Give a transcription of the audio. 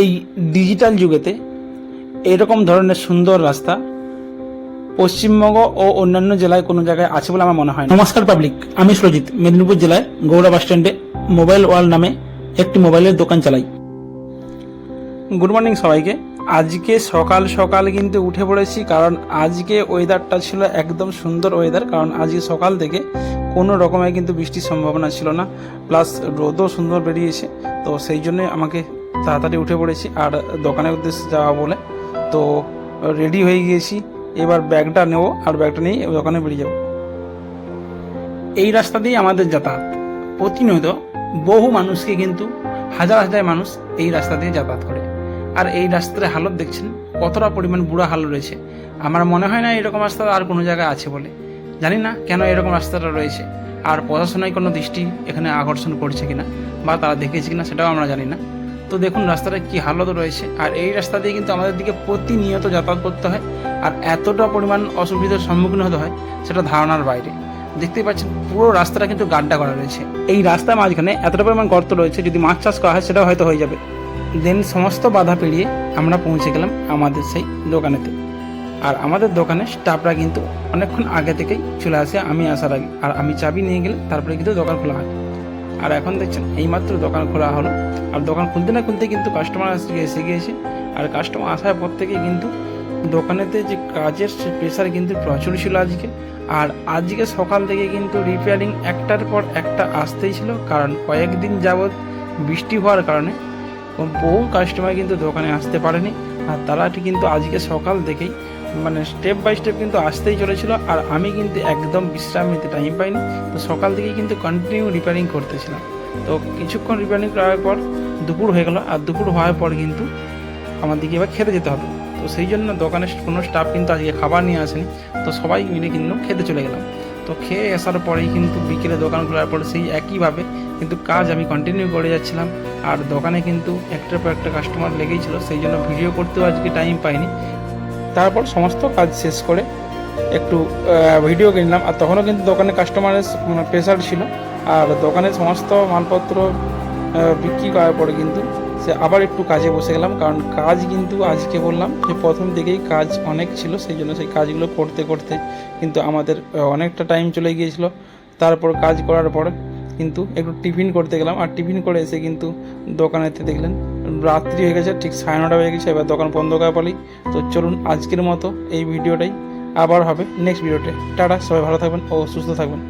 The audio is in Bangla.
এই ডিজিটাল যুগেতে এরকম ধরনের সুন্দর রাস্তা পশ্চিমবঙ্গ ও অন্যান্য জেলায় কোনো জায়গায় আছে বলে আমার মনে হয় না। নমস্কার পাবলিক, আমি সুরজিৎ মেদিনীপুর জেলায় গৌড়া বাস স্ট্যান্ডে মোবাইল ওয়ার্ল্ড নামে একটি মোবাইলের দোকান চালাই। গুড মর্নিং সবাইকে। আজকে সকাল সকাল কিন্তু উঠে পড়েছি, কারণ আজকে ওয়েদারটা ছিল একদম সুন্দর ওয়েদার। কারণ আজকে সকাল থেকে কোনো রকমের কিন্তু বৃষ্টির সম্ভাবনা ছিল না, প্লাস রোদও সুন্দর বেরিয়েছে। তো সেই জন্যে আমাকে তাড়াতাড়ি উঠে পড়েছি আর দোকানের উদ্দেশ্যে যাওয়া বলে তো রেডি হয়ে গিয়েছি। এবার ব্যাগটা নেব আর ব্যাগটা নিয়ে দোকানে বেরিয়ে যাব। এই রাস্তা দিয়ে আমাদের যাতায়াত প্রতিনিয়ত, বহু মানুষকে কিন্তু হাজার হাজার মানুষ এই রাস্তা দিয়ে যাতায়াত করে। আর এই রাস্তার হালত দেখছেন কতটা পরিমাণ বুড়া হাল রয়েছে। আমার মনে হয় না এরকম রাস্তা আর কোনো জায়গায় আছে বলে। জানি না কেন এরকম রাস্তাটা রয়েছে, আর প্রশাসনের কোনো দৃষ্টি এখানে আকর্ষণ করছে কিনা বা তারা দেখেছে কিনা সেটাও আমরা জানি না। তো দেখুন রাস্তাটা কী হালত রয়েছে। আর এই রাস্তা দিয়ে কিন্তু আমাদের দিকে প্রতিনিয়ত যাতায়াত করতে হয়, আর এতটা পরিমাণ অসুবিধার সম্মুখীন হতে হয় সেটা ধারণার বাইরে। দেখতেই পাচ্ছেন পুরো রাস্তাটা কিন্তু গাড্ডা করা রয়েছে। এই রাস্তার মাঝখানে এতটা পরিমাণ গর্ত রয়েছে, যদি মাছ চাষ করা হয় সেটাও হয়তো হয়ে যাবে। দেন সমস্ত বাধা পেরিয়ে আমরা পৌঁছে গেলাম আমাদের সেই দোকানেতে। আর আমাদের দোকানে স্টাফরা কিন্তু অনেকক্ষণ আগে থেকেই চলে আসে আমি আসার আগে, আর আমি চাবি নিয়ে গেলে তারপরে কিন্তু দোকান খোলা হয়। আর এখন দেখছেন এইমাত্র দোকান খোলা হলো, আর দোকান খুলতে না খুলতে কিন্তু কাস্টমার এসে গিয়েছে। আর কাস্টমার আসার পর থেকে কিন্তু দোকানেতে যে কাজের প্রেশার কিন্তু প্রচুর ছিল আজকে। আর আজকে সকাল থেকে কিন্তু রিপেয়ারিং একটার পর একটা আসতেই ছিল, কারণ কয়েকদিন যাবৎ বৃষ্টি হওয়ার কারণে বহু কাস্টমার কিন্তু দোকানে আসতে পারেনি। আর তারা কিন্তু আজকে সকাল থেকেই মানে স্টেপ বাই স্টেপ কিন্তু আসতেই চলেছিল। আর আমি কিন্তু একদম বিশ্রাম নিতে টাইম পাইনি, তো সকাল থেকেই কিন্তু কন্টিনিউ রিপেয়ারিং করতেছিলাম। তো কিছুক্ষণ রিপেয়ারিং করার পর দুপুর হয়ে গেল, আর দুপুর হওয়ার পর কিন্তু আমাদেরকে এবার খেতে যেতে হবে। তো সেই জন্য দোকানের কোনো স্টাফ কিন্তু আজকে খাবার নিয়ে আসেনি, তো সবাই মিলে কিন্তু খেতে চলে গেলাম। তো খেয়ে আসার পরেই কিন্তু বিকেলে দোকান খোলার পর সেই একইভাবে কিন্তু কাজ আমি কন্টিনিউ করে যাচ্ছিলাম। আর দোকানে কিন্তু একটার পর একটা কাস্টমার লেগেই ছিল, সেই জন্য ভিডিও করতেও আজকে টাইম পাইনি। তারপর সমস্ত কাজ শেষ করে একটু ভিডিও কিনলাম। আর তখনও কিন্তু দোকানে কাস্টমারের প্রেশার ছিল। আর দোকানের সমস্ত মালপত্র বিক্রি করার পরে কিন্তু সে আবার একটু কাজে বসে গেলাম, কারণ কাজ কিন্তু আজকে বললাম যে প্রথম থেকেই কাজ অনেক ছিল, সেই জন্য সেই কাজগুলো করতে করতে কিন্তু আমাদের অনেকটা টাইম চলে গিয়েছিল। তারপর কাজ করার পর কিন্তু একটু টিফিন করতে গেলাম, আর টিফিন করে এসে কিন্তু দোকানেতে দেখলেন রাত্রি হয়ে গেছে, ঠিক 9:30 হয়ে গেছে। এবার দোকান বন্ধ করা পালি। তো চলুন আজকের মতো এই ভিডিওটাই আবার হবে নেক্সট ভিডিওতে। টাটা, সবাই ভালো থাকবেন ও সুস্থ থাকবেন।